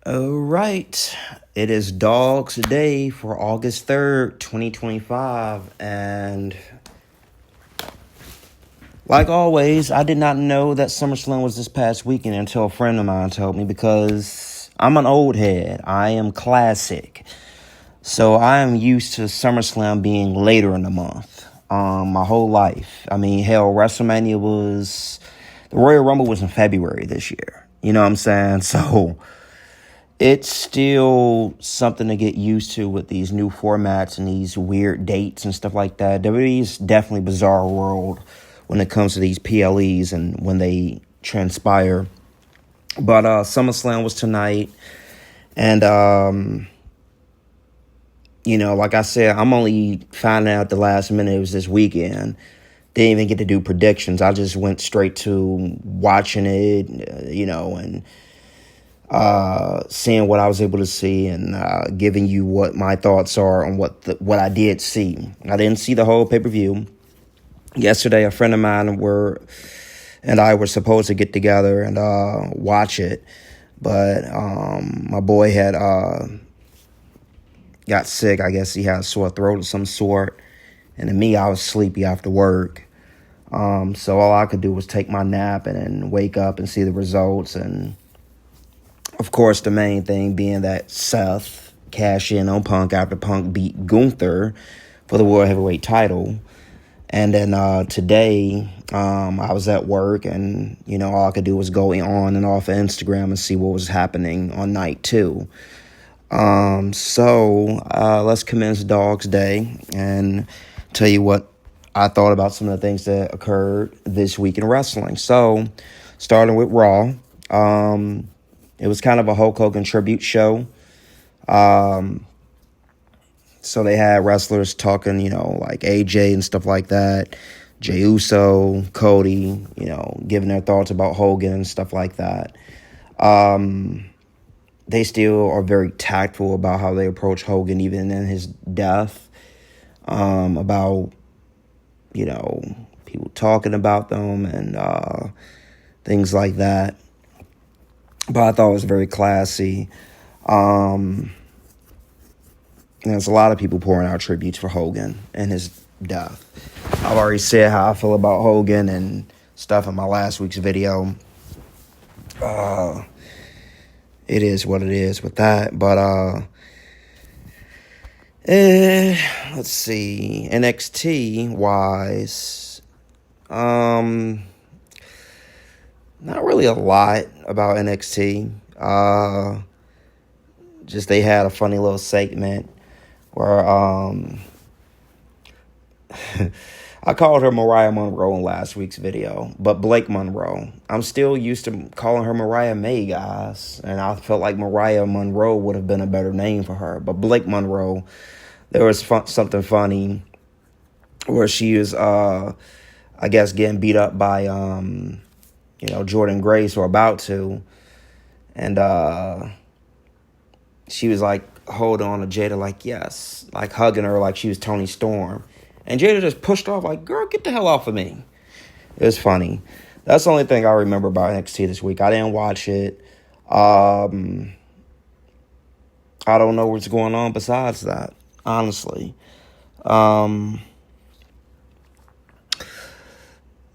All right. It is Dogs Day for August 3rd, 2025. And like always, I did not know that SummerSlam was this past weekend until a friend of mine told me because I'm an old head. I am classic. So I am used to SummerSlam being later in the month. My whole life. I mean, hell, the Royal Rumble was in February this year. You know what I'm saying? So it's still something to get used to with these new formats and these weird dates and stuff like that. WWE is definitely a bizarre world when it comes to these PLEs and when they transpire. But SummerSlam was tonight. And, like I said, I'm only finding out the last minute it was this weekend. Didn't even get to do predictions. I just went straight to watching it, and seeing what I was able to see and giving you what my thoughts are on what I did see. I didn't see the whole pay-per-view. Yesterday, a friend of mine and I were supposed to get together and watch it, but my boy had got sick. I guess he had a sore throat of some sort, and to me, I was sleepy after work. So all I could do was take my nap and then wake up and see the results. And of course, the main thing being that Seth cashed in on Punk after Punk beat Gunther for the World Heavyweight title. And then today, I was at work and, all I could do was go on and off of Instagram and see what was happening on night two. So let's commence Dogs Day and tell you what I thought about some of the things that occurred this week in wrestling. So, starting with Raw, it was kind of a Hulk Hogan tribute show. So they had wrestlers talking, like AJ and stuff like that. Jey Uso, Cody, giving their thoughts about Hogan and stuff like that. They still are very tactful about how they approach Hogan, even in his death. About, people talking about them and things like that. But I thought it was very classy. There's a lot of people pouring out tributes for Hogan and his death. I've already said how I feel about Hogan and stuff in my last week's video. It is what it is with that. But let's see. NXT wise, not really a lot about NXT. Just they had a funny little segment where I called her Mariah Monroe in last week's video, but Blake Monroe. I'm still used to calling her Mariah May, guys, and I felt like Mariah Monroe would have been a better name for her. But Blake Monroe, there was something funny where she was, I guess, getting beat up by, Jordan Grace, or about to, and she was like, hold on to Jada like, yes, like hugging her like she was Toni Storm. And Jada just pushed off like, girl, get the hell off of me. It was funny. That's the only thing I remember about NXT this week. I didn't watch it. I don't know what's going on besides that, honestly.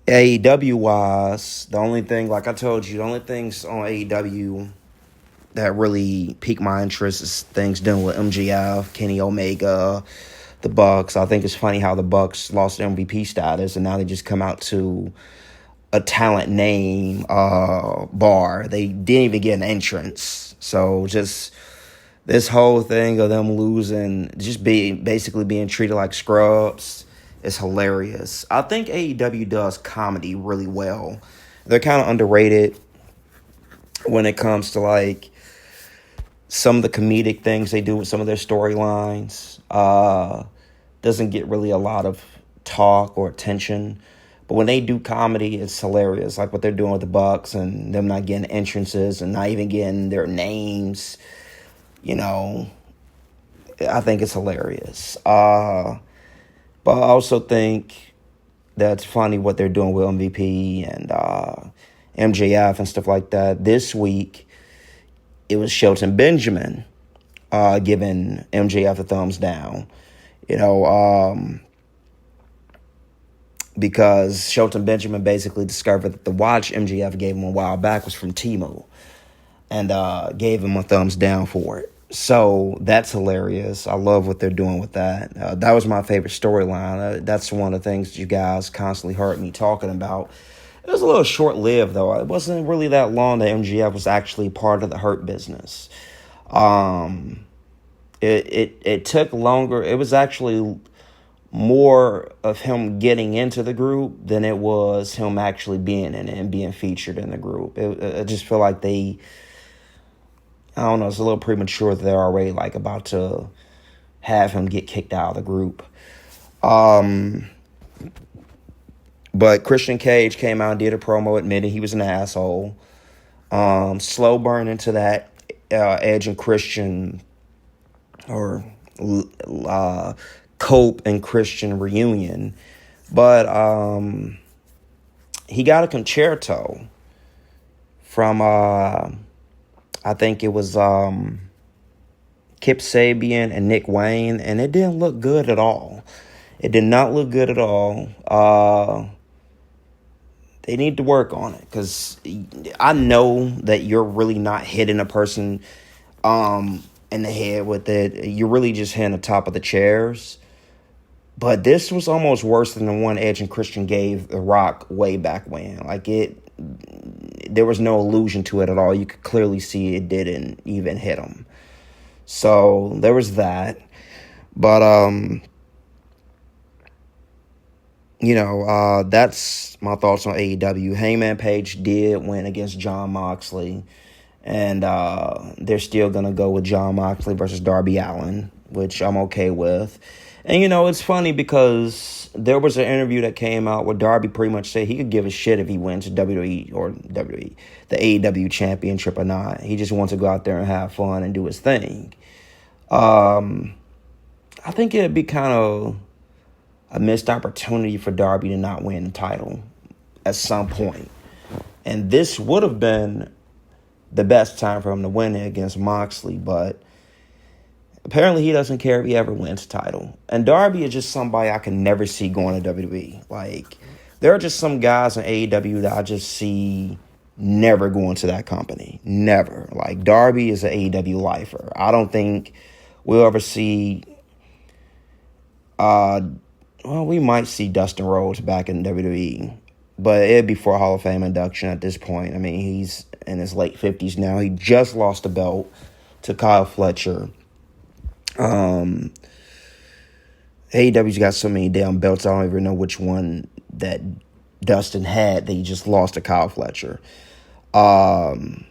AEW-wise, the only thing, like I told you, the only things on AEW that really piqued my interest is things dealing with MJF, Kenny Omega, the Bucks. I think it's funny how the Bucks lost their MVP status and now they just come out to a talent name bar. They didn't even get an entrance. So just this whole thing of them losing, just basically being treated like scrubs is hilarious. I think AEW does comedy really well. They're kind of underrated when it comes to like some of the comedic things they do with some of their storylines. Doesn't get really a lot of talk or attention. But when they do comedy, it's hilarious. Like what they're doing with the Bucks and them not getting entrances and not even getting their names. I think it's hilarious. But I also think that's funny what they're doing with MVP and MJF and stuff like that. This week, it was Shelton Benjamin giving MJF the thumbs down. Because Shelton Benjamin basically discovered that the watch MJF gave him a while back was from Temu, and gave him a thumbs down for it. So that's hilarious. I love what they're doing with that. That was my favorite storyline. That's one of the things you guys constantly heard me talking about. It was a little short-lived, though. It wasn't really that long that MJF was actually part of the Hurt Business. It took longer. It was actually more of him getting into the group than it was him actually being in it and being featured in the group. I just feel like I don't know, it's a little premature that they're already like about to have him get kicked out of the group. But Christian Cage came out and did a promo admitting he was an asshole. Slow burn into that Edge and Christian or Cope and Christian reunion. But he got a concerto from I think it was Kip Sabian and Nick Wayne, and it didn't look good at all. It did not look good at all. They need to work on it, because I know that you're really not hitting a person in the head with it. You're really just hitting the top of the chairs. But this was almost worse than the one Edge and Christian gave The Rock way back when. There was no illusion to it at all. You could clearly see it didn't even hit him. So there was that. But that's my thoughts on AEW. Hangman Page did win against Jon Moxley, and they're still gonna go with Jon Moxley versus Darby Allin, which I'm okay with. And it's funny because there was an interview that came out where Darby pretty much said he could give a shit if he wins WWE or WWE, the AEW championship or not. He just wants to go out there and have fun and do his thing. I think it'd be kind of a missed opportunity for Darby to not win the title at some point. And this would have been the best time for him to win it against Moxley, but apparently he doesn't care if he ever wins the title. And Darby is just somebody I can never see going to WWE. There are just some guys in AEW that I just see never going to that company. Never. Darby is an AEW lifer. I don't think we'll ever see... we might see Dustin Rhodes back in WWE, but it'd be for a Hall of Fame induction at this point. I mean, he's in his late 50s now. He just lost the belt to Kyle Fletcher. AEW's got so many damn belts, I don't even know which one that Dustin had that he just lost to Kyle Fletcher. And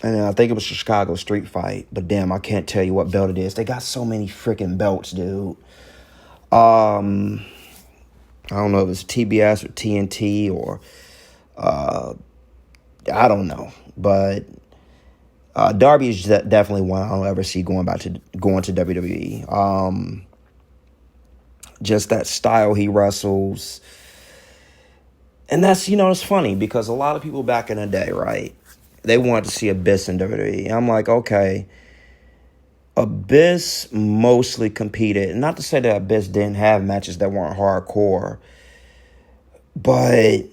then I think it was the Chicago Street Fight, but damn, I can't tell you what belt it is. They got so many freaking belts, dude. I don't know if it's TBS or TNT or I don't know, but Darby is definitely one I don't ever see going to WWE. Just that style he wrestles, and that's it's funny because a lot of people back in the day, right? They wanted to see Abyss in WWE. I'm like, okay. Abyss mostly competed. Not to say that Abyss didn't have matches that weren't hardcore, but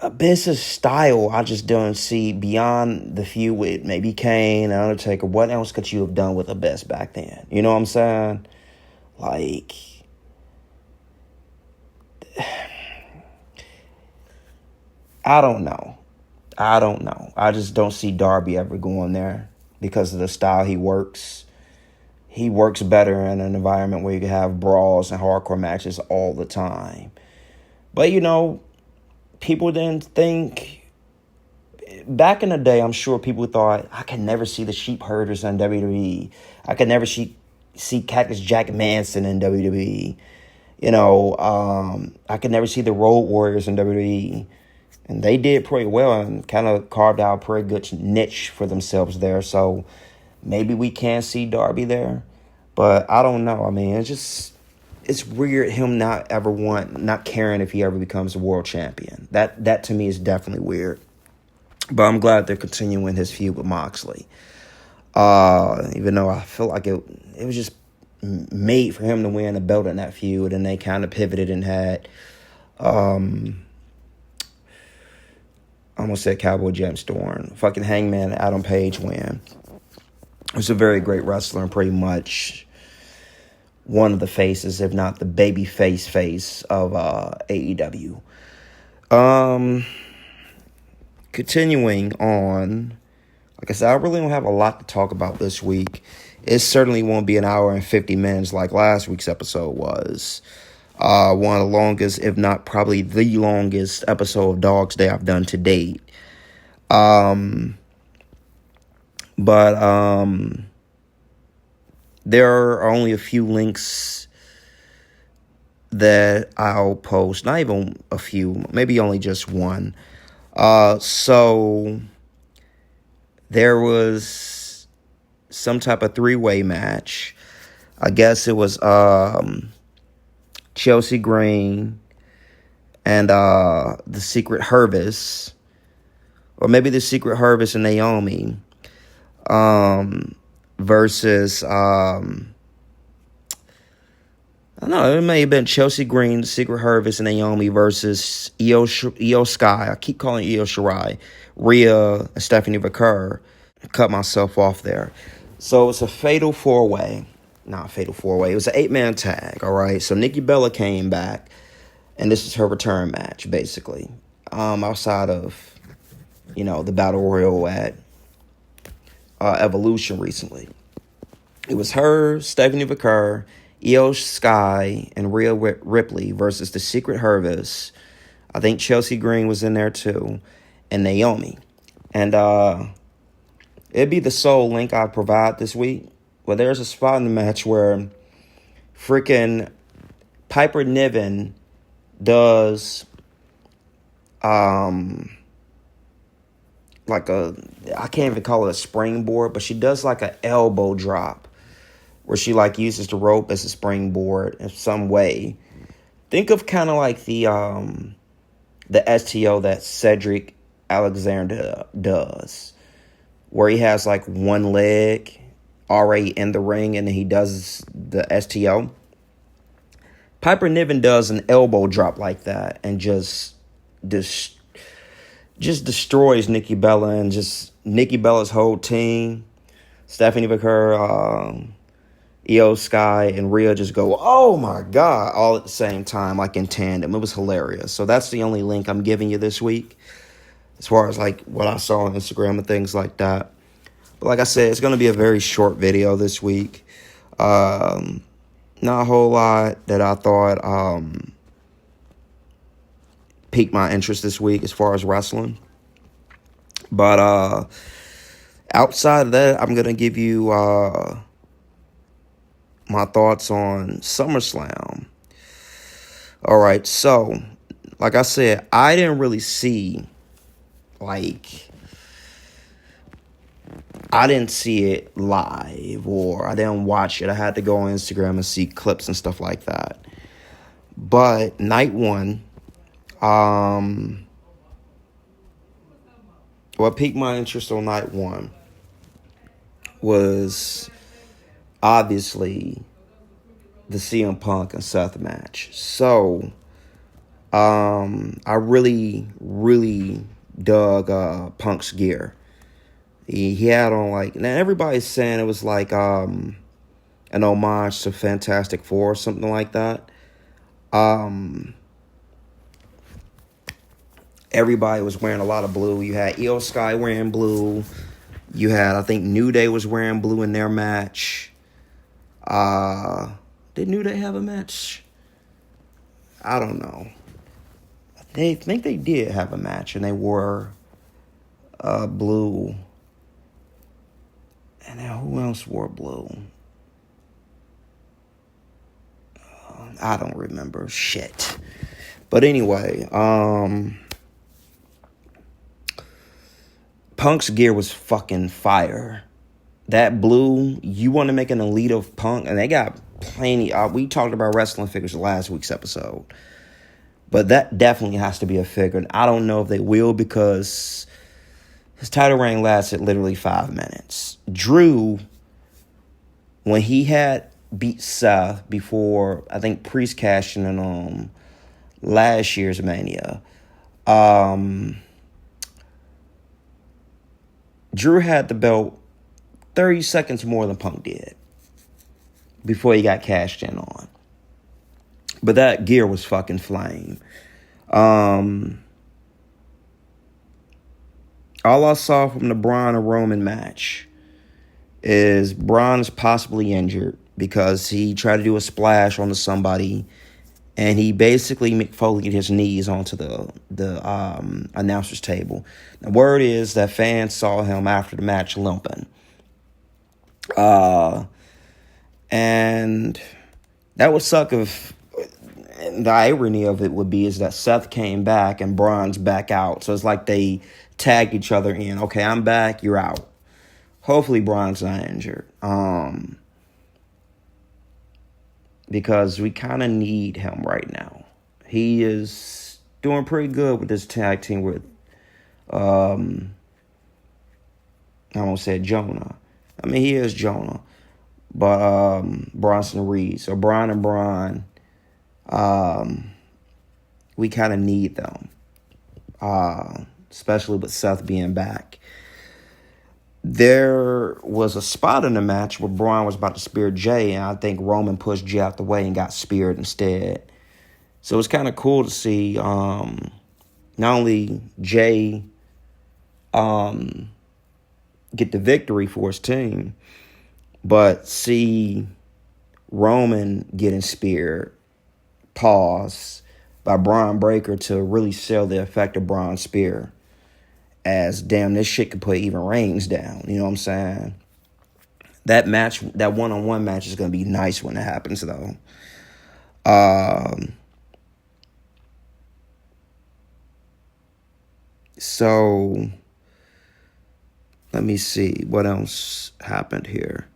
Abyss's style, I just don't see beyond the feud with maybe Kane and Undertaker. What else could you have done with Abyss back then? You know what I'm saying? I don't know. I just don't see Darby ever going there because of the style he works. He works better in an environment where you can have brawls and hardcore matches all the time. But, people didn't think... Back in the day, I'm sure people thought, I can never see the Sheep Herders in WWE. I could never see Cactus Jack Manson in WWE. I could never see the Road Warriors in WWE. And they did pretty well and kind of carved out a pretty good niche for themselves there. So maybe we can see Darby there. But I don't know. I mean, it's weird him not caring if he ever becomes a world champion. That to me is definitely weird. But I'm glad they're continuing his feud with Moxley. Even though I feel like it was just made for him to win a belt in that feud, and they kind of pivoted and had, I almost said Cowboy James Storm, fucking Hangman Adam Page win. He's a very great wrestler and pretty much one of the faces, if not the baby face of AEW. Continuing on, like I said, I really don't have a lot to talk about this week. It certainly won't be an hour and 50 minutes like last week's episode was. One of the longest, if not probably the longest episode of Dog's Day I've done to date. But there are only a few links that I'll post. Not even a few, maybe only just one. So there was some type of three-way match. I guess it was Chelsea Green and the Secret Hervis, or maybe the Secret Hervis and Naomi, versus I don't know, it may have been Chelsea Green, the Secret Hervis, and Naomi versus Io Sky. I keep calling Io Shirai, Rhea, and Stephanie McCurr. Cut myself off there. So it's a fatal four-way. Not fatal four-way. It was an 8-man tag, all right? So Nikki Bella came back, and this is her return match, basically. Outside of, the Battle Royal at Evolution recently. It was her, Stephanie McCurr, Io Sky, and Rhea Ripley versus the Secret Hervis. I think Chelsea Green was in there too, and Naomi. And it'd be the sole link I provide this week. Well, there's a spot in the match where freaking Piper Niven does like I can't even call it a springboard, but she does like an elbow drop where she like uses the rope as a springboard in some way. Think of kind of like the STO that Cedric Alexander does, where he has like one leg already in the ring and then he does the STO. Piper Niven does an elbow drop like that and just destroys Nikki Bella and just Nikki Bella's whole team. Stephanie McCurr, Io Sky, and Rhea just go, oh my God, all at the same time, like in tandem. It was hilarious. So that's the only link I'm giving you this week, as far as like what I saw on Instagram and things like that. But like I said, it's going to be a very short video this week. Not a whole lot that I thought piqued my interest this week as far as wrestling. But outside of that, I'm going to give you my thoughts on SummerSlam. All right, so like I said, I didn't really see, I didn't see it live, or I didn't watch it. I had to go on Instagram and see clips and stuff like that. But night one, what piqued my interest on night one was obviously the CM Punk and Seth match. So, I really, really dug Punk's gear. He had on now everybody's saying it was like an homage to Fantastic Four or something like that. Everybody was wearing a lot of blue. You had Io Sky wearing blue. You had, I think, New Day was wearing blue in their match. Did New Day have a match? I don't know. They think they did have a match, and they wore blue. And then who else wore blue? I don't remember. Shit. But anyway, Punk's gear was fucking fire. That blue, you want to make an elite of Punk, and they got plenty. We talked about wrestling figures last week's episode, but that definitely has to be a figure. And I don't know if they will, because His title reign lasted literally 5 minutes. Drew, when he had beat Seth before, I think Priest cashed in on last year's Mania, Drew had the belt 30 seconds more than Punk did before he got cashed in on. But that gear was fucking flame. All I saw from the Braun and Roman match is Braun is possibly injured because he tried to do a splash onto somebody, and he basically Mick Foley'd his knees onto the announcer's table. The word is that fans saw him after the match limping. And that would suck if... And the irony of it would be is that Seth came back and Braun's back out. So it's like they tagged each other in. Okay, I'm back, you're out. Hopefully Braun's not injured. Because we kind of need him right now. He is doing pretty good with this tag team with, I almost said Jonah. I mean, he is Jonah. But Bronson Reed. So Braun and Braun, we kind of need them. Especially with Seth being back. There was a spot in the match where Braun was about to spear Jay, and I think Roman pushed Jay out the way and got speared instead. So it's kind of cool to see not only Jay get the victory for his team, but see Roman getting speared, pause, by Braun Breaker to really sell the effect of Braun's spear. As, damn, this shit could put even Reigns down. You know what I'm saying? That match, that one-on-one match is going to be nice when it happens, though. So, let me see. What else happened here?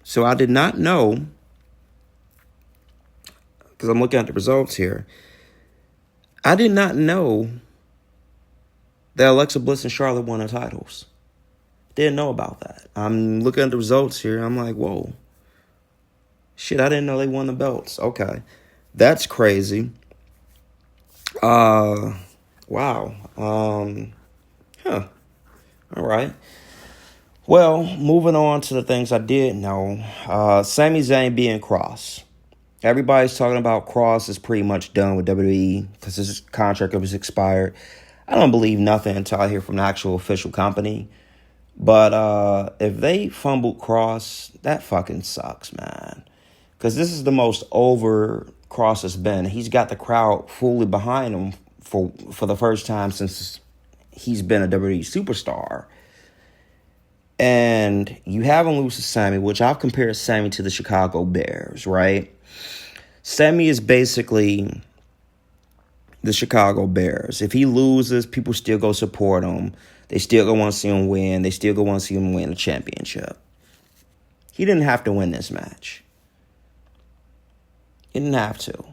So I did not know, because I'm looking at the results here, I did not know that Alexa Bliss and Charlotte won the titles. Didn't know about that. I'm looking at the results here. I'm like, whoa. Shit, I didn't know they won the belts. Okay. That's crazy. Wow. All right. Well, moving on to the things I did know. Sami Zayn being Cross. Everybody's talking about Cross is pretty much done with WWE because his contract was expired. I don't believe nothing until I hear from the actual official company. But if they fumbled Cross, that fucking sucks, man. Because this is the most over Cross has been. He's got the crowd fully behind him for the first time since he's been a WWE superstar. And you have him lose to Sammy, which I've compared Sammy to the Chicago Bears, right? Sammy is basically the Chicago Bears. If he loses, people still go support him. They still go want to see him win. They still go want to see him win a championship. He didn't have to win this match. He didn't have to.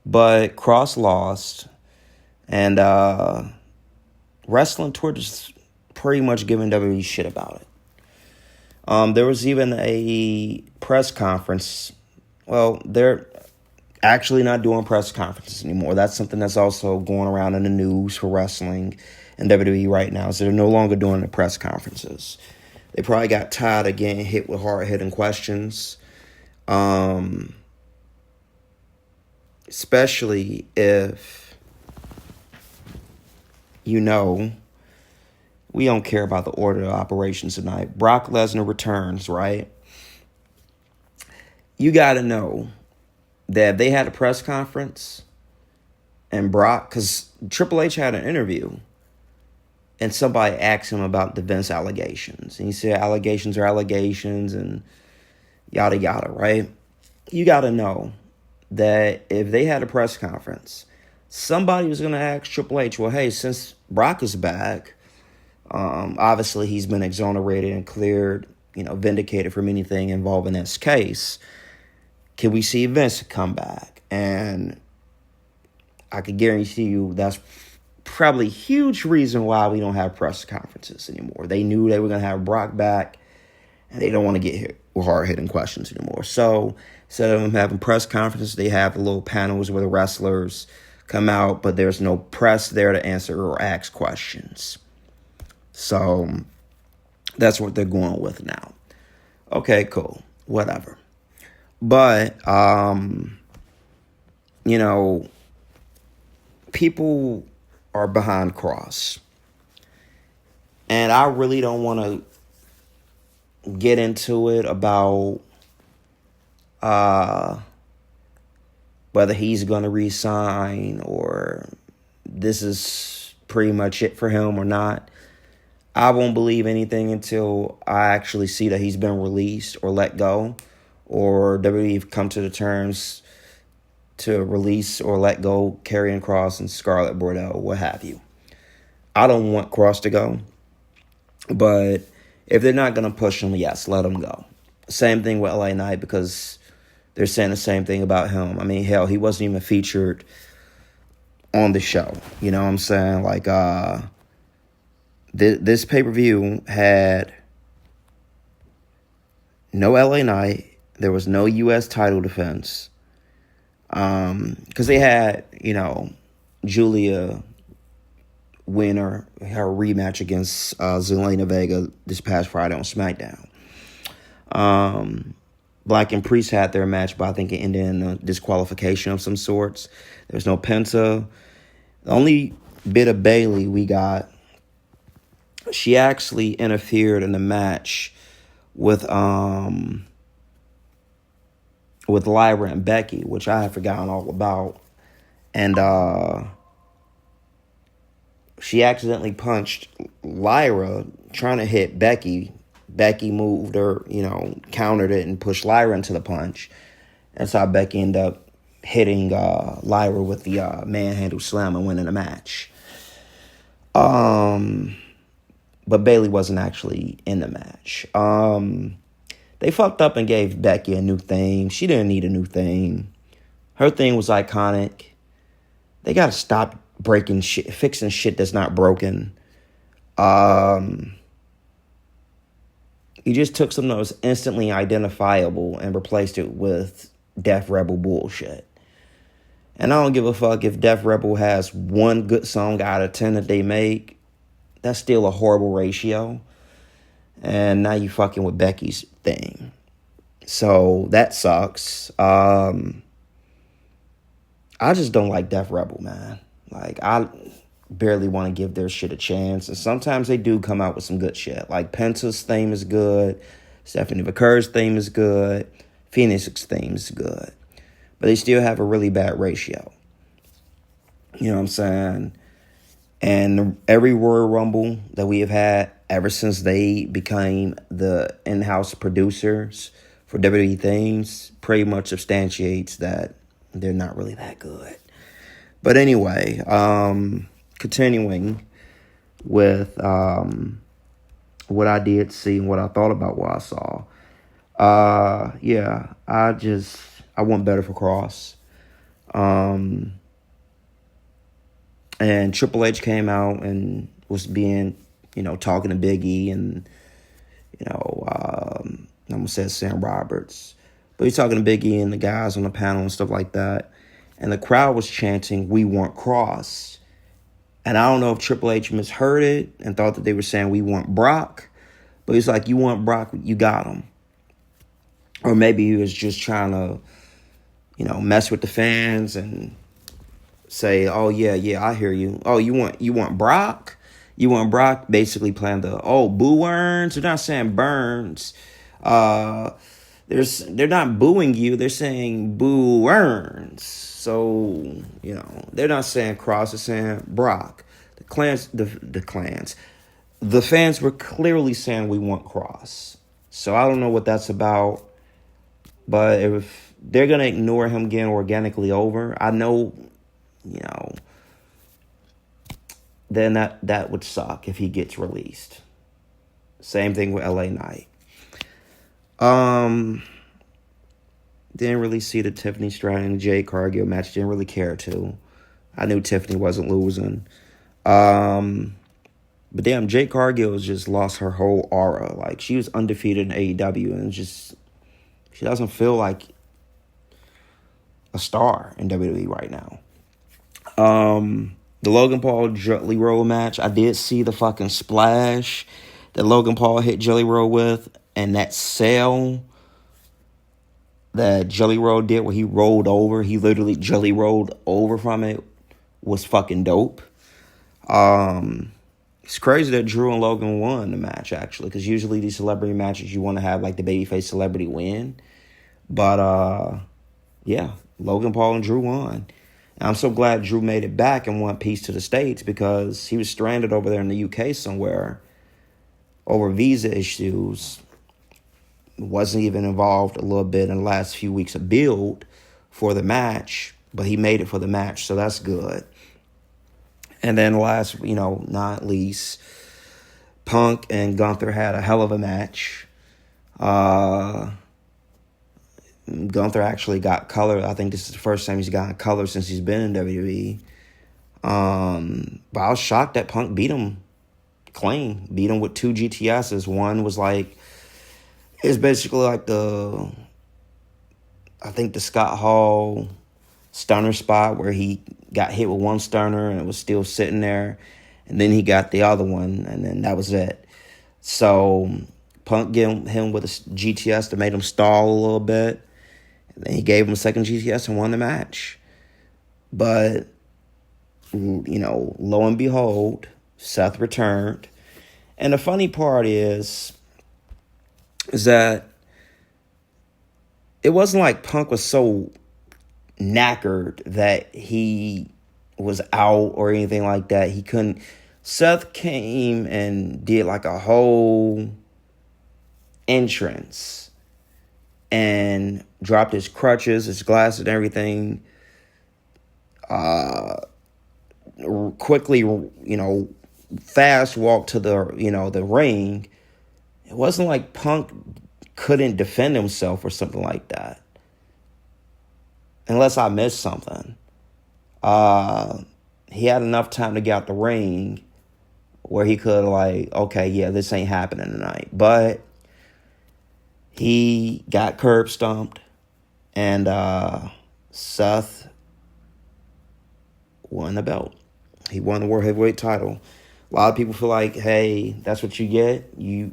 But Cross lost. And Wrestling Twitter is pretty much giving WWE shit about it. There was even a press conference. Well, they're actually not doing press conferences anymore. That's something that's also going around in the news for wrestling and WWE right now. So they're no longer doing the press conferences. They probably got tired of getting hit with hard-hitting questions. Especially if, we don't care about the order of operations tonight. Brock Lesnar returns, right? You got to know that if they had a press conference and Brock, because Triple H had an interview and somebody asked him about the Vince allegations. And he said allegations are allegations and yada yada, right? You got to know that if they had a press conference, somebody was going to ask Triple H, well, hey, since Brock is back, obviously he's been exonerated and cleared vindicated from anything involving this case, can we see Vince come back? And I could guarantee you that's probably a huge reason why we don't have press conferences anymore. They knew they were going to have Brock back, and they don't want to get hit with hard-hitting questions anymore. So instead of them having press conferences, they have the little panels where the wrestlers come out, but there's no press there to answer or ask questions. So that's what they're going with now. Okay, cool. Whatever. But, people are behind Cross. And I really don't want to get into it about whether he's going to resign or this is pretty much it for him or not. I won't believe anything until I actually see that he's been released or let go, or WWE have come to the terms to release or let go Karrion Kross and Scarlett Bordeaux, what have you. I don't want Kross to go, but if they're not going to push him, yes, let him go. Same thing with LA Knight, because they're saying the same thing about him. I mean, hell, he wasn't even featured on the show. You know what I'm saying? Like, this pay-per-view had no LA Knight. There was no U.S. title defense. Because they had, Julia win her rematch against Zelina Vega this past Friday on SmackDown. Black and Priest had their match, but I think it ended in a disqualification of some sorts. There was no Penta. The only bit of Bayley we got, she actually interfered in the match with Lyra and Becky, which I had forgotten all about. And she accidentally punched Lyra trying to hit Becky. Becky moved her, countered it and pushed Lyra into the punch. That's how Becky ended up hitting Lyra with the manhandle slam and winning the match. But Bayley wasn't actually in the match. They fucked up and gave Becky a new theme. She didn't need a new theme. Her thing was iconic. They got to stop breaking shit, fixing shit that's not broken. You just took something that was instantly identifiable and replaced it with Def Rebel bullshit. And I don't give a fuck if Def Rebel has one good song out of 10 that they make. That's still a horrible ratio. And now you fucking with Becky's thing. So that sucks. I just don't like Def Rebel, man. Like, I barely want to give their shit a chance. And sometimes they do come out with some good shit. Like, Penta's theme is good. Stephanie McCurry's theme is good. Phoenix's theme is good. But they still have a really bad ratio. You know what I'm saying? And every Royal Rumble that we have had ever since they became the in-house producers for WWE themes pretty much substantiates that they're not really that good. But anyway, continuing with what I did see and what I thought about what I saw. I want better for Cross. And Triple H came out and was being, talking to Big E and, I'm going to say Sam Roberts. But he's talking to Big E and the guys on the panel and stuff like that. And the crowd was chanting, "We want Cross." And I don't know if Triple H misheard it and thought that they were saying, "We want Brock." But he's like, "You want Brock, you got him." Or maybe he was just trying to, mess with the fans and say, "Oh, yeah, I hear you. Oh, you want Brock? You want Brock?" Basically playing the, boo earns. They're not saying Burns. They're not booing you. They're saying boo earns. So, they're not saying Cross. They're saying Brock. The fans were clearly saying we want Cross. So I don't know what that's about. But if they're going to ignore him getting organically over, I know, then that would suck if he gets released. Same thing with LA Knight. Um, didn't really see the Tiffany Stratton and Jade Cargill match. Didn't really care to. I knew Tiffany wasn't losing. But damn, Jade Cargill has just lost her whole aura. Like, she was undefeated in AEW, and just she doesn't feel like a star in WWE right now. The Logan Paul Jelly Roll match, I did see the fucking splash that Logan Paul hit Jelly Roll with, and that sell that Jelly Roll did where he rolled over, he literally Jelly rolled over from it, was fucking dope. It's crazy that Drew and Logan won the match, actually, because usually these celebrity matches you want to have like the babyface celebrity win. But yeah, Logan Paul and Drew won. And I'm so glad Drew made it back in one piece to the States, because he was stranded over there in the UK somewhere over visa issues. Wasn't even involved a little bit in the last few weeks of build for the match, but he made it for the match, so that's good. And then last, not least, Punk and Gunther had a hell of a match. Gunther actually got color. I think this is the first time he's gotten color since he's been in WWE. But I was shocked that Punk beat him clean. Beat him with 2 GTSs. One was it's basically like the Scott Hall stunner spot where he got hit with one stunner and it was still sitting there. And then he got the other one, and then that was it. So Punk gave him with a GTS to make him stall a little bit. And then he gave him a second GTS and won the match. But, lo and behold, Seth returned. And the funny part is that it wasn't like Punk was so knackered that he was out or anything like that. He couldn't. Seth came and did like a whole entrance and dropped his crutches, his glasses, and everything. Quickly, fast walked to the ring. It wasn't like Punk couldn't defend himself or something like that. Unless I missed something. He had enough time to get out the ring where he could okay, yeah, this ain't happening tonight. But he got curb stomped, and Seth won the belt. He won the World Heavyweight title. A lot of people feel like, hey, that's what you get. You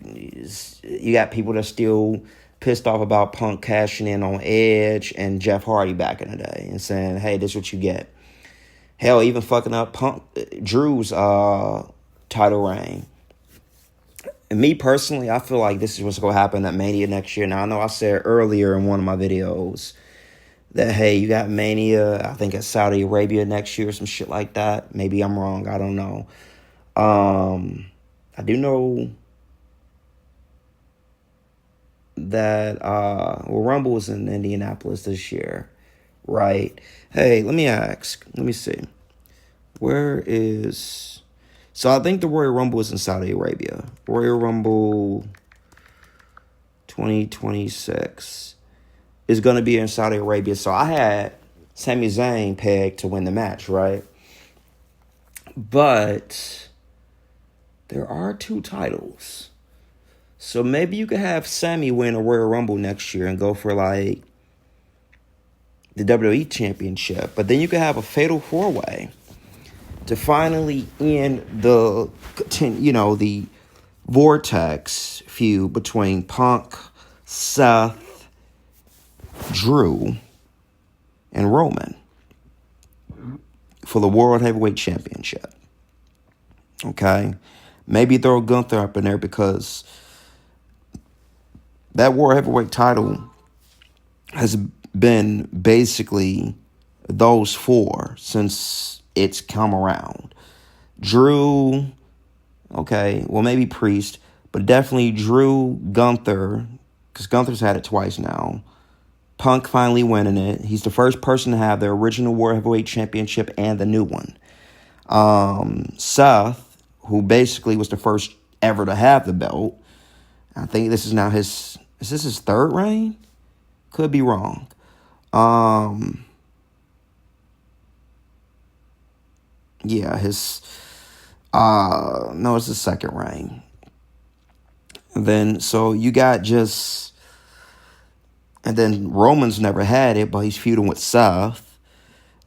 got people that still pissed off about Punk cashing in on Edge and Jeff Hardy back in the day and saying, hey, this is what you get. Hell, even fucking up Drew's title reign. And me personally, I feel like this is what's going to happen at Mania next year. Now, I know I said earlier in one of my videos that, hey, you got Mania, I think at Saudi Arabia next year or some shit like that. Maybe I'm wrong. I don't know. I do know that Rumble was in Indianapolis this year, right? Hey, let me ask. Let me see. So I think the Royal Rumble is in Saudi Arabia. Royal Rumble 2026 is going to be in Saudi Arabia. So I had Sami Zayn pegged to win the match, right? But there are 2 titles. So maybe you could have Sami win a Royal Rumble next year and go for the WWE Championship. But then you could have a fatal 4-way to finally end the Vortex feud between Punk, Seth, Drew, and Roman for the World Heavyweight Championship. Okay? Maybe throw Gunther up in there because that World Heavyweight title has been basically those 4 since it's come around. Drew, okay, well maybe Priest, but definitely Drew, Gunther, because Gunther's had it twice now. Punk finally winning it. He's the first person to have the original World Heavyweight Championship and the new one. Seth, who basically was the first ever to have the belt. I think this is now his Is this his third reign? Could be wrong. Yeah, his no, it's his second reign. And then so you got just, and then Roman's never had it, but he's feuding with Seth,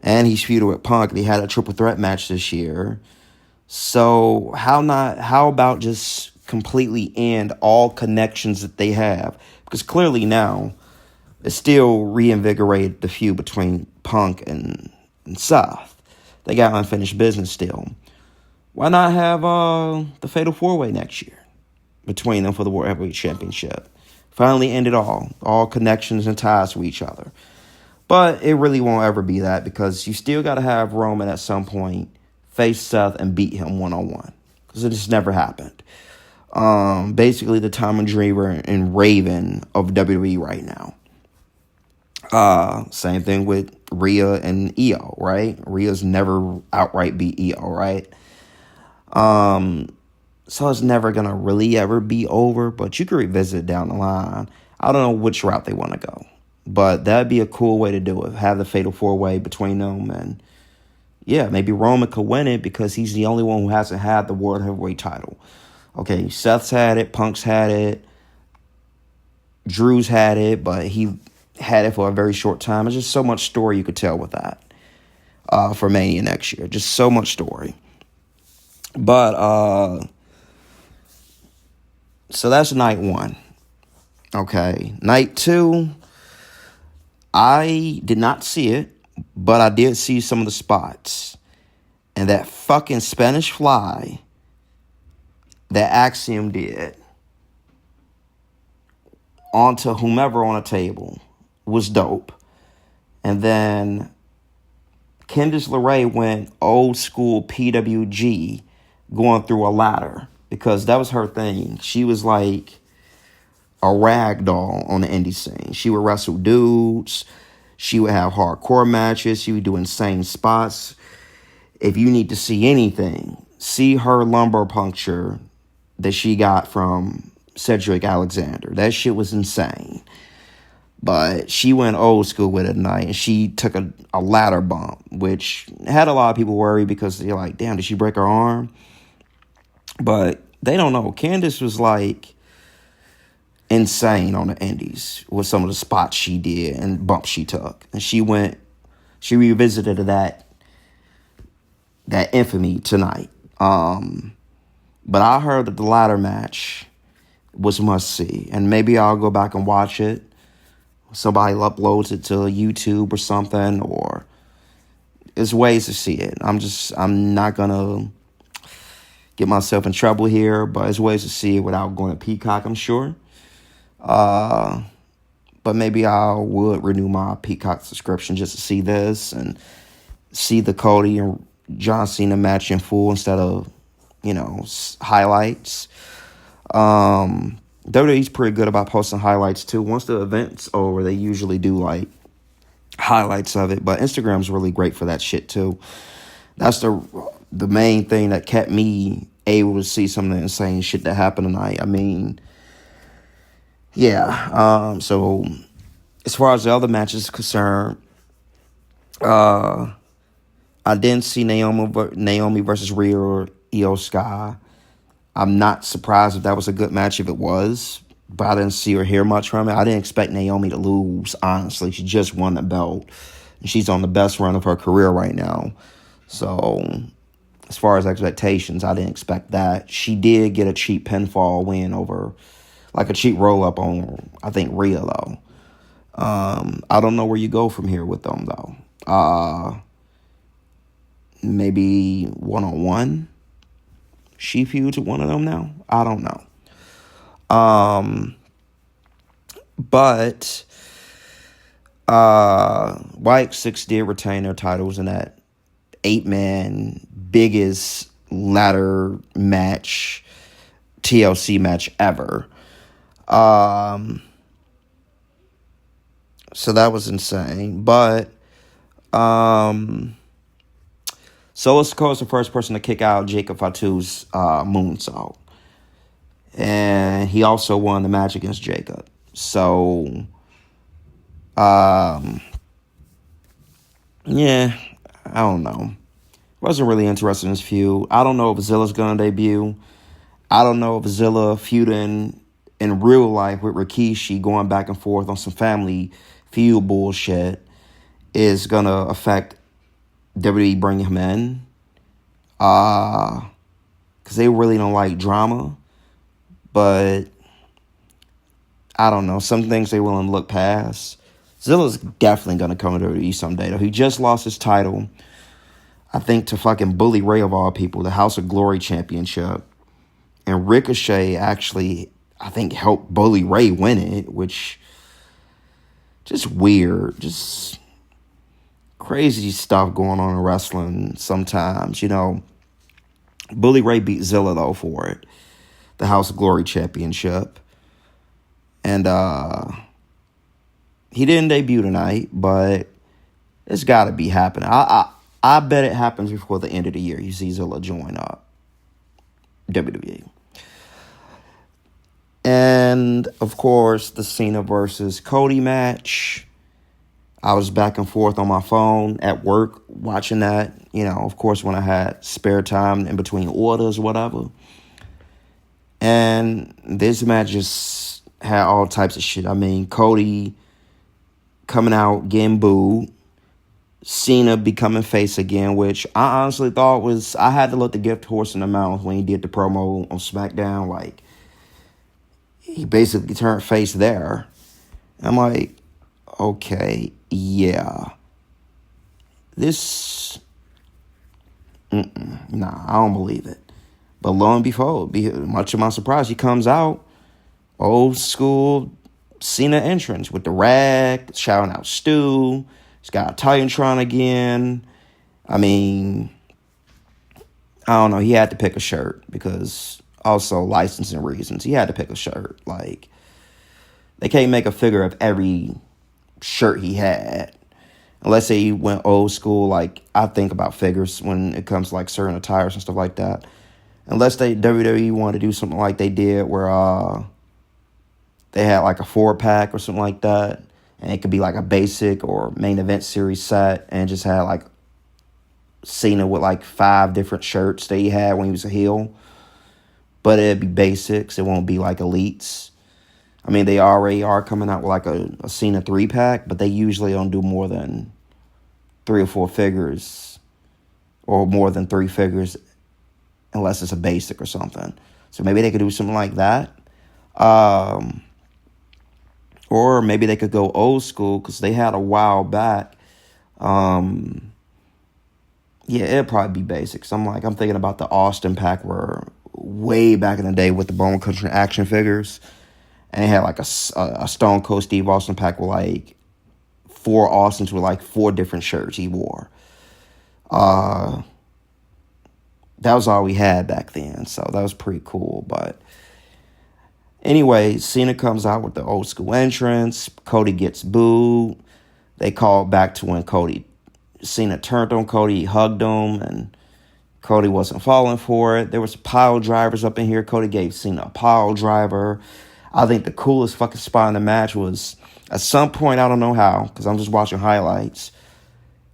and he's feuding with Punk. They had a triple threat match this year. So how about just completely end all connections that they have? Because clearly now it still reinvigorated the feud between Punk and Seth. They got unfinished business still. Why not have the Fatal 4-Way next year between them for the World Heavyweight Championship? Finally end it all connections and ties to each other. But it really won't ever be that, because you still got to have Roman at some point face Seth and beat him one-on-one, because it just never happened. Basically the Tom and Dreamer and Raven of WWE right now. Same thing with Rhea and Io, right? Rhea's never outright beat Io, right? So it's never gonna really ever be over, but you could revisit it down the line. I don't know which route they want to go, but that'd be a cool way to do it. Have the Fatal 4-Way between them, and yeah, maybe Roman could win it because he's the only one who hasn't had the World Heavyweight title. Okay, Seth's had it, Punk's had it, Drew's had it, but he had it for a very short time. There's just so much story you could tell with that for Mania next year. Just so much story. But so that's night one. Okay, night two, I did not see it, but I did see some of the spots. And that fucking Spanish Fly that Axiom did onto whomever on a table was dope. And then Candice LeRae went old school PWG, going through a ladder, because that was her thing. She was like a rag doll on the indie scene. She would wrestle dudes. She would have hardcore matches. She would do insane spots. If you need to see anything, see her lumbar puncture that she got from Cedric Alexander. That shit was insane. But she went old school with it tonight, and she took a ladder bump, which had a lot of people worried because they're like, damn, did she break her arm? But they don't know. Candice was like insane on the indies with some of the spots she did and bumps she took. And she revisited that infamy tonight. But I heard that the ladder match was must see, and maybe I'll go back and watch it. Somebody uploads it to YouTube or something, or there's ways to see it. I'm not gonna get myself in trouble here, but there's ways to see it without going to Peacock, I'm sure. But maybe I would renew my Peacock subscription just to see this and see the Cody and John Cena match in full instead of, highlights. WWE's pretty good about posting highlights too. Once the event's over, they usually do like highlights of it, but Instagram's really great for that shit too. That's the main thing that kept me able to see some of the insane shit that happened tonight. I mean, yeah. So as far as the other matches concerned, I didn't see Naomi versus Rhea or Io Sky. I'm not surprised if that was a good match if it was, but I didn't see or hear much from it. I didn't expect Naomi to lose, honestly. She just won the belt, and she's on the best run of her career right now. So as far as expectations, I didn't expect that. She did get a cheap pinfall win over, like a cheap roll-up on, I think, Rhea, though. I don't know where you go from here with them, though. Maybe one-on-one? She feuds with one of them now? I don't know. But White Six did retain their titles in that 8-man biggest ladder match, TLC match ever. So that was insane. But Solo Sikoa is the first person to kick out Jacob Fatu's moonsault. And he also won the match against Jacob. So, yeah, I don't know. Wasn't really interested in this feud. I don't know if Zilla's gonna debut. I don't know if Zilla feuding in real life with Rikishi, going back and forth on some family feud bullshit, is gonna affect WWE bringing him in. Because they really don't like drama. But I don't know. Some things they willing to look past. Zilla's definitely gonna come to WWE someday, though. He just lost his title, I think, to fucking Bully Ray of all people, the House of Glory Championship. And Ricochet actually, I think, helped Bully Ray win it, which just weird. Just crazy stuff going on in wrestling sometimes. Bully Ray beat Zilla, though, for it. The House of Glory Championship. And he didn't debut tonight, but it's got to be happening. I bet it happens before the end of the year. You see Zilla join up WWE. And, of course, the Cena versus Cody match. I was back and forth on my phone at work watching that. Of course, when I had spare time in between orders or whatever. And this match just had all types of shit. I mean, Cody coming out, getting booed. Cena becoming face again, which I honestly thought was... I had to look the gift horse in the mouth when he did the promo on SmackDown. Like, he basically turned face there. I'm like, okay, yeah. This... Nah, I don't believe it. But lo and behold, much of my surprise, he comes out, old school Cena entrance with the rag, shouting out Stu. He's got a Titantron again. I mean, I don't know. He had to pick a shirt because also licensing reasons. He had to pick a shirt. Like, they can't make a figure of every shirt he had. Unless say he went old school, like I think about figures when it comes to like certain attires and stuff like that. Unless WWE wanted to do something like they did where they had like a 4-pack or something like that. And it could be like a basic or main event series set and just had like Cena with like 5 different shirts that he had when he was a heel. But it'd be basics. It won't be like elites. I mean, they already are coming out with like a Cena 3-pack, but they usually don't do more than 3 or 4 figures or more than 3 figures unless it's a basic or something. So maybe they could do something like that. Or maybe they could go old school because they had a while back. Yeah, it'd probably be basics. I'm thinking about the Austin pack where way back in the day with the Bone Country action figures. And they had like a Stone Cold Steve Austin pack with like 4 Austins with like 4 different shirts he wore. That was all we had back then. So that was pretty cool. But anyway, Cena comes out with the old school entrance. Cody gets booed. They call back to when Cena turned on Cody, he hugged him, and Cody wasn't falling for it. There was pile drivers up in here. Cody gave Cena a pile driver. I think the coolest fucking spot in the match was at some point, I don't know how, because I'm just watching highlights.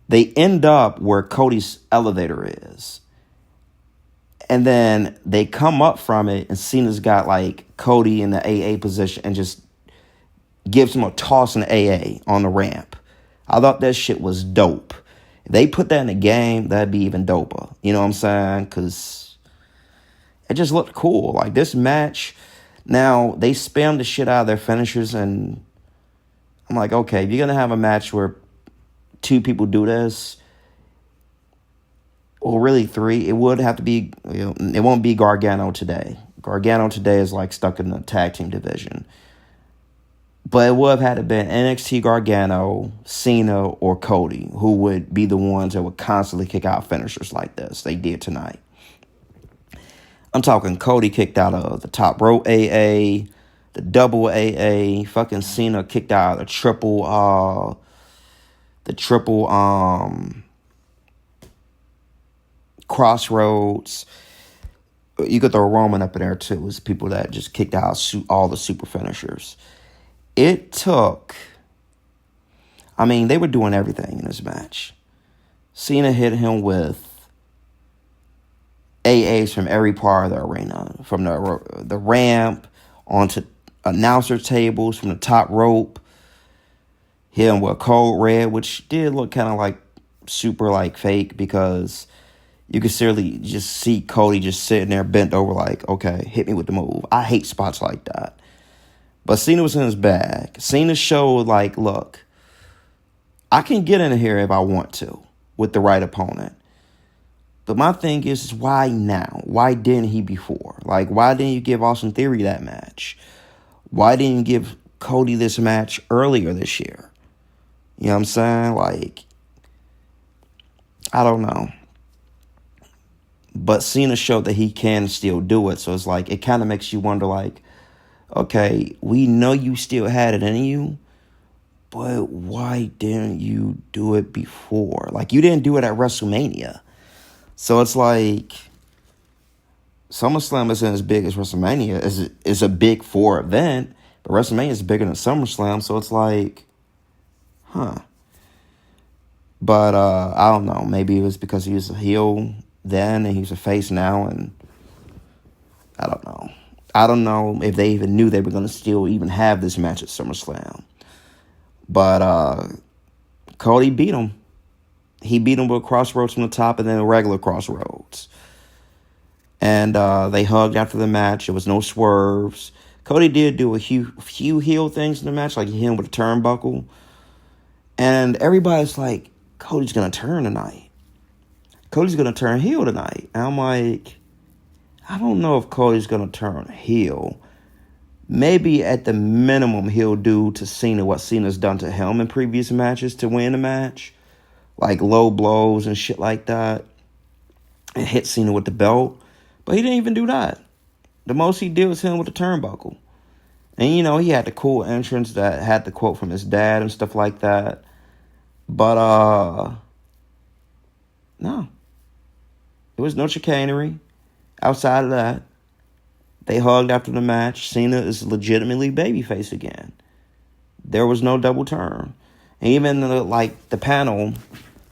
They end up where Cody's elevator is. And then they come up from it, and Cena's got like Cody in the AA position and just gives him a toss in the AA on the ramp. I thought that shit was dope. If they put that in the game, that'd be even doper. You know what I'm saying? Because it just looked cool. Like this match, now they spam the shit out of their finishers, and I'm like, okay, if you're going to have a match where 2 people do this, or really 3, it would have to be, it won't be Gargano today. Gargano today is like stuck in the tag team division. But it would have had to be NXT Gargano, Cena, or Cody, who would be the ones that would constantly kick out finishers like this. They did tonight. I'm talking Cody kicked out of the top rope AA, the double AA, fucking Cena kicked out of the triple Crossroads. You could throw Roman up in there too. It's people that just kicked out all the super finishers. It took, I mean, they were doing everything in this match. Cena hit him with AAs from every part of the arena, from the ramp onto announcer tables, from the top rope. Hit him with Code Red, which did look kind of like super like fake, because you could certainly just see Cody just sitting there bent over like, okay, hit me with the move. I hate spots like that. But Cena was in his bag. Cena showed like, look, I can get in here if I want to with the right opponent. But my thing is why now? Why didn't he before? Like, why didn't you give Austin Theory that match? Why didn't you give Cody this match earlier this year? You know what I'm saying? Like, I don't know. But Cena showed that he can still do it. So it's like, it kind of makes you wonder, like, okay, we know you still had it in you, but why didn't you do it before? Like, you didn't do it at WrestleMania. So it's like, SummerSlam isn't as big as WrestleMania. It's a big 4 event, but WrestleMania is bigger than SummerSlam. So it's like, huh. But I don't know. Maybe it was because he was a heel then and he's a face now, and I don't know. I don't know if they even knew they were going to still even have this match at SummerSlam. But Cody beat him. He beat him with Crossroads from the top and then a regular Crossroads. And they hugged after the match. There was no swerves. Cody did do a few heel things in the match, like he hit him with a turnbuckle. And everybody's like, Cody's going to turn tonight. Cody's going to turn heel tonight. And I'm like, I don't know if Cody's going to turn heel. Maybe at the minimum he'll do to Cena what Cena's done to him in previous matches to win the match. Like low blows and shit like that. And hit Cena with the belt. But he didn't even do that. The most he did was hit him with the turnbuckle. And, you know, he had the cool entrance that had the quote from his dad and stuff like that. But, no. There was no chicanery. Outside of that, they hugged after the match. Cena is legitimately babyface again. There was no double turn. And even the panel,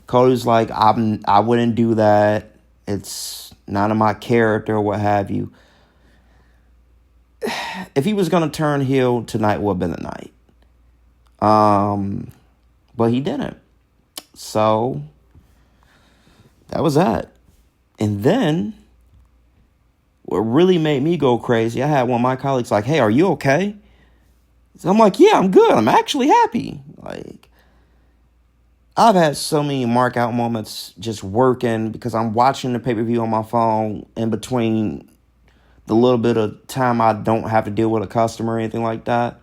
Cody's like, I wouldn't do that. It's not in my character or what have you. If he was going to turn heel, tonight would have been the night. But he didn't. So, that was that. And then, what really made me go crazy, I had one of my colleagues like, hey, are you okay? So I'm like, yeah, I'm good. I'm actually happy. Like, I've had so many mark out moments just working because I'm watching the pay-per-view on my phone in between the little bit of time I don't have to deal with a customer or anything like that.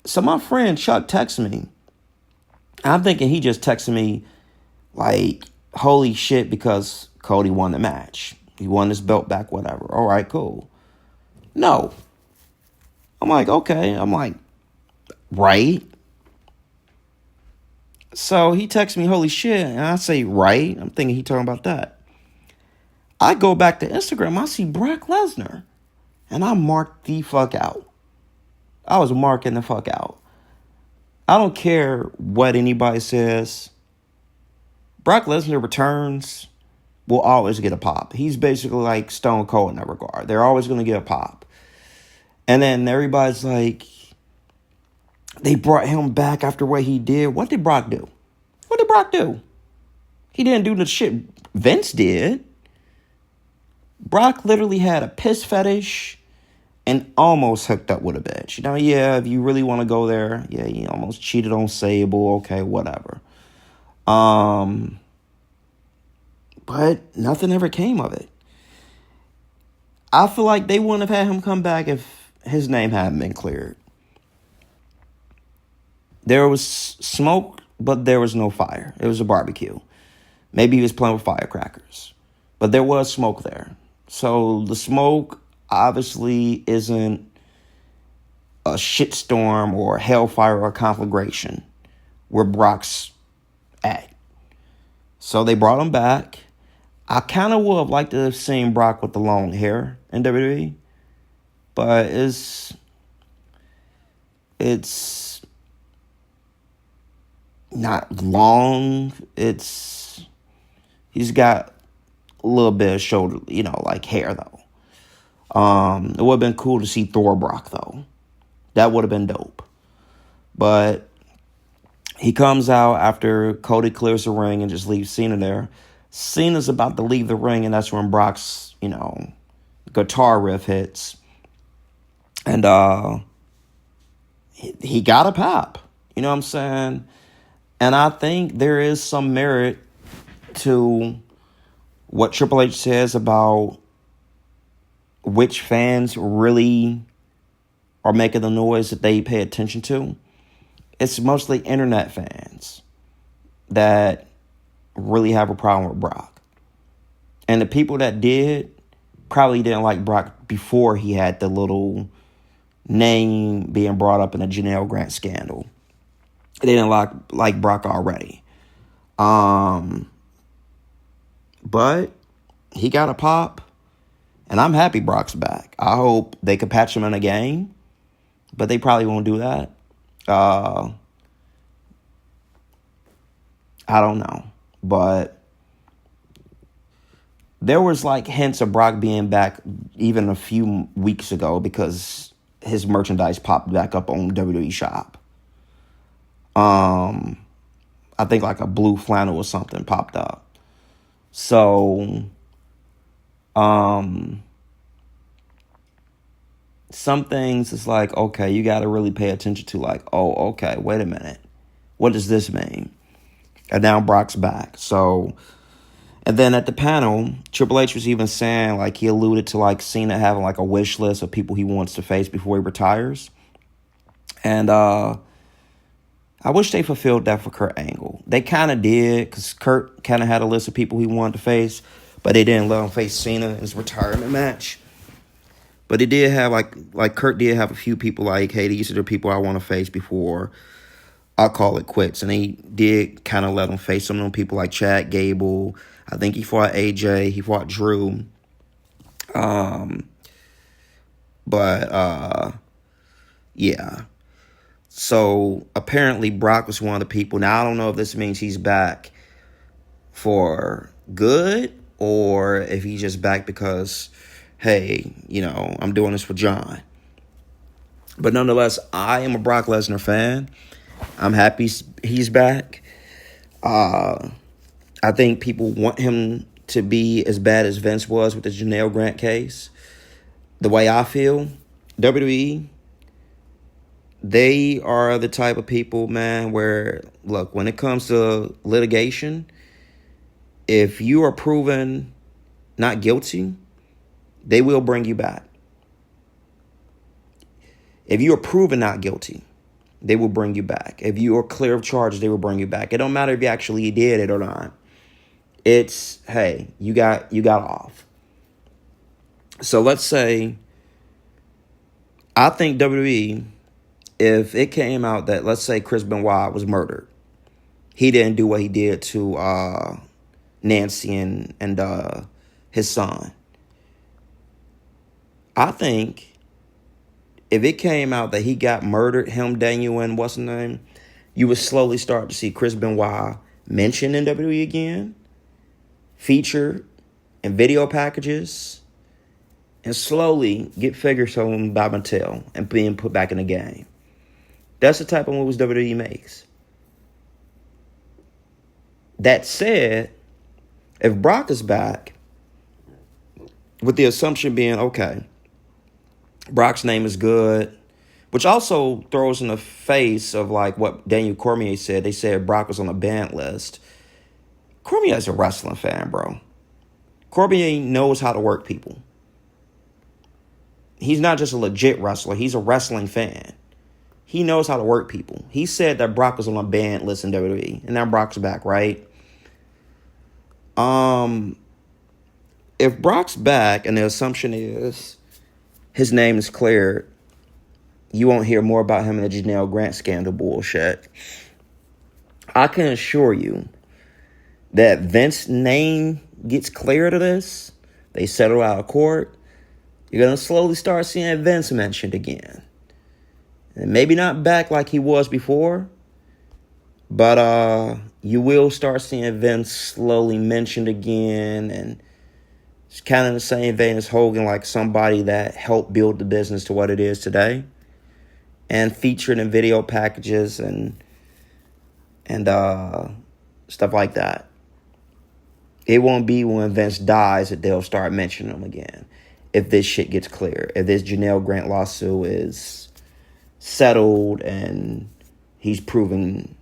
So my friend Chuck texted me. I'm thinking he just texted me like, holy shit, because Cody won the match. He won his belt back, whatever. All right, cool. No. I'm like, okay. I'm like, right? So he texts me, holy shit, and I say, right? I'm thinking he talking about that. I go back to Instagram, I see Brock Lesnar, and I marked the fuck out. I was marking the fuck out. I don't care what anybody says. Brock Lesnar returns will always get a pop. He's basically like Stone Cold in that regard. They're always going to get a pop. And then everybody's like, they brought him back after what he did. What did Brock do? What did Brock do? He didn't do the shit Vince did. Brock literally had a piss fetish and almost hooked up with a bitch. You know, yeah, if you really want to go there, yeah, he almost cheated on Sable. Okay, whatever. But nothing ever came of it. I feel like they wouldn't have had him come back if his name hadn't been cleared. There was smoke, but there was no fire. It was a barbecue. Maybe he was playing with firecrackers. But there was smoke there. So the smoke obviously isn't a shitstorm or hellfire or conflagration where Brock's at. So they brought him back. I kind of would have liked to have seen Brock with the long hair in WWE. But It's not long. He's got a little bit of shoulder, like hair though. It would have been cool to see Thor Brock though. That would have been dope. But he comes out after Cody clears the ring and just leaves Cena there. Cena's about to leave the ring, and that's when Brock's, guitar riff hits. And he got a pop. You know what I'm saying? And I think there is some merit to what Triple H says about which fans really are making the noise that they pay attention to. It's mostly internet fans that really have a problem with Brock. And the people that did probably didn't like Brock before he had the little name being brought up in the Janelle Grant scandal. They didn't like Brock already. But he got a pop, and I'm happy Brock's back. I hope they could patch him in a game, but they probably won't do that. I don't know, but there was hints of Brock being back even a few weeks ago because his merchandise popped back up on WWE Shop. I think a blue flannel or something popped up. So, some things it's okay, you got to really pay attention to oh, okay, wait a minute. What does this mean? And now Brock's back. So, and then at the panel, Triple H was even saying, he alluded to, Cena having, a wish list of people he wants to face before he retires. And, I wish they fulfilled that for Kurt Angle. They kind of did, because Kurt kind of had a list of people he wanted to face, but they didn't let him face Cena in his retirement match. But it did have, Kurt did have a few people hey, these are the people I want to face before I call it quits. And he did kind of let him face some of them people like Chad Gable. I think he fought AJ. He fought Drew. Yeah. So apparently Brock was one of the people. Now I don't know if this means he's back for good or if he's just back because, hey, I'm doing this for John. But nonetheless, I am a Brock Lesnar fan. I'm happy he's back. I think people want him to be as bad as Vince was with the Janelle Grant case. The way I feel, WWE, they are the type of people, man, where, look, when it comes to litigation, if you are proven not guilty, they will bring you back. If you are proven not guilty, they will bring you back. If you are clear of charges, they will bring you back. It don't matter if you actually did it or not. It's, hey, you got off. So let's say, I think WWE, if it came out that, let's say Chris Benoit was murdered, he didn't do what he did to Nancy and his son. I think if it came out that he got murdered, him, Daniel, and what's his name, you would slowly start to see Chris Benoit mentioned in WWE again, featured in video packages, and slowly get figures of him by Mattel and being put back in the game. That's the type of moves WWE makes. That said, if Brock is back, with the assumption being, okay, Brock's name is good, which also throws in the face of what Daniel Cormier said. They said Brock was on a banned list. Cormier's a wrestling fan, bro. Cormier knows how to work people. He's not just a legit wrestler. He's a wrestling fan. He knows how to work people. He said that Brock was on a banned list in WWE, and now Brock's back, right? If Brock's back and the assumption is his name is cleared, you won't hear more about him in the Janelle Grant scandal bullshit. I can assure you that Vince's name gets cleared of this, they settle out of court, you're going to slowly start seeing Vince mentioned again. And maybe not back like he was before, but you will start seeing Vince slowly mentioned again, and it's kind of in the same vein as Hogan, like somebody that helped build the business to what it is today, and featured in video packages and stuff like that. It won't be when Vince dies that they'll start mentioning him again. If this shit gets clear, if this Janelle Grant lawsuit is settled and he's proven,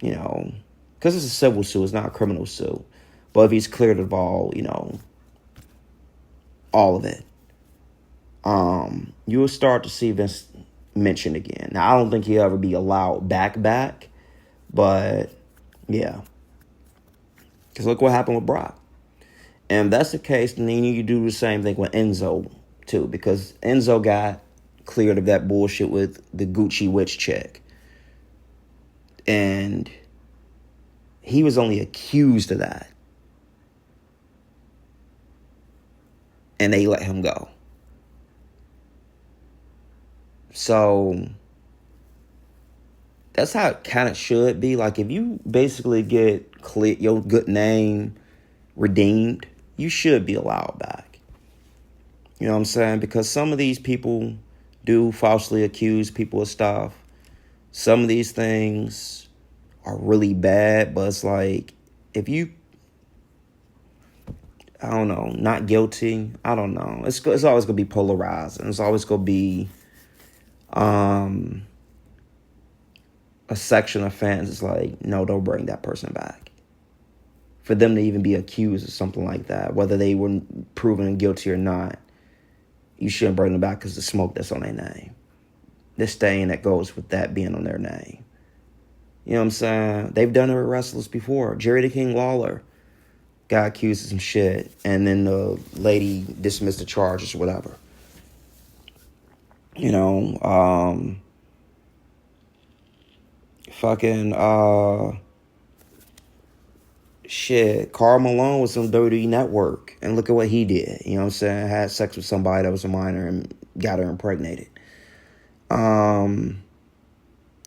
because it's a civil suit, it's not a criminal suit. But if he's cleared of all, all of it, you will start to see Vince mentioned again. Now, I don't think he'll ever be allowed back, but yeah. Because look what happened with Brock. And if that's the case, then you need to do the same thing with Enzo, too. Because Enzo got cleared of that bullshit with the Gucci witch chick. And he was only accused of that. And they let him go. So that's how it kind of should be. Like, if you basically get clear, your good name redeemed, you should be allowed back. You know what I'm saying? Because some of these people do falsely accuse people of stuff. Some of these things are really bad, but it's like, if you, I don't know, not guilty, I don't know. It's always going to be polarized, and it's always going to be a section of fans is like, no, don't bring that person back. For them to even be accused of something like that, whether they were proven guilty or not, you shouldn't bring them back because the smoke that's on their name. The stain that goes with that being on their name. You know what I'm saying? They've done it with wrestlers before. Jerry the King Lawler got accused of some shit, and then the lady dismissed the charges or whatever. Karl Malone was on WWE Network, and look at what he did. You know what I'm saying? Had sex with somebody that was a minor and got her impregnated.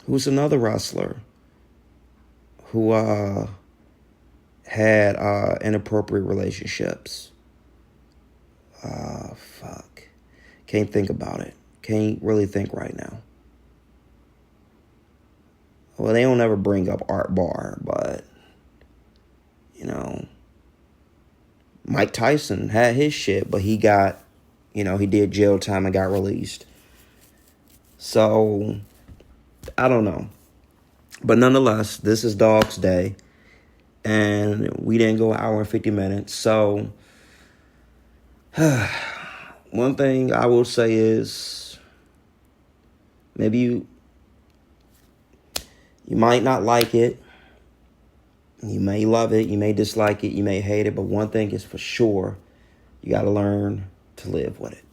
Who's another wrestler who had inappropriate relationships? Can't think about it. Can't really think right now. Well, they don't ever bring up Art Barr, but Mike Tyson had his shit, but he got, he did jail time and got released. So, I don't know. But nonetheless, this is Dog's Day, and we didn't go an hour and 50 minutes. So, one thing I will say is, maybe you might not like it. You may love it, you may dislike it, you may hate it, but one thing is for sure, you got to learn to live with it.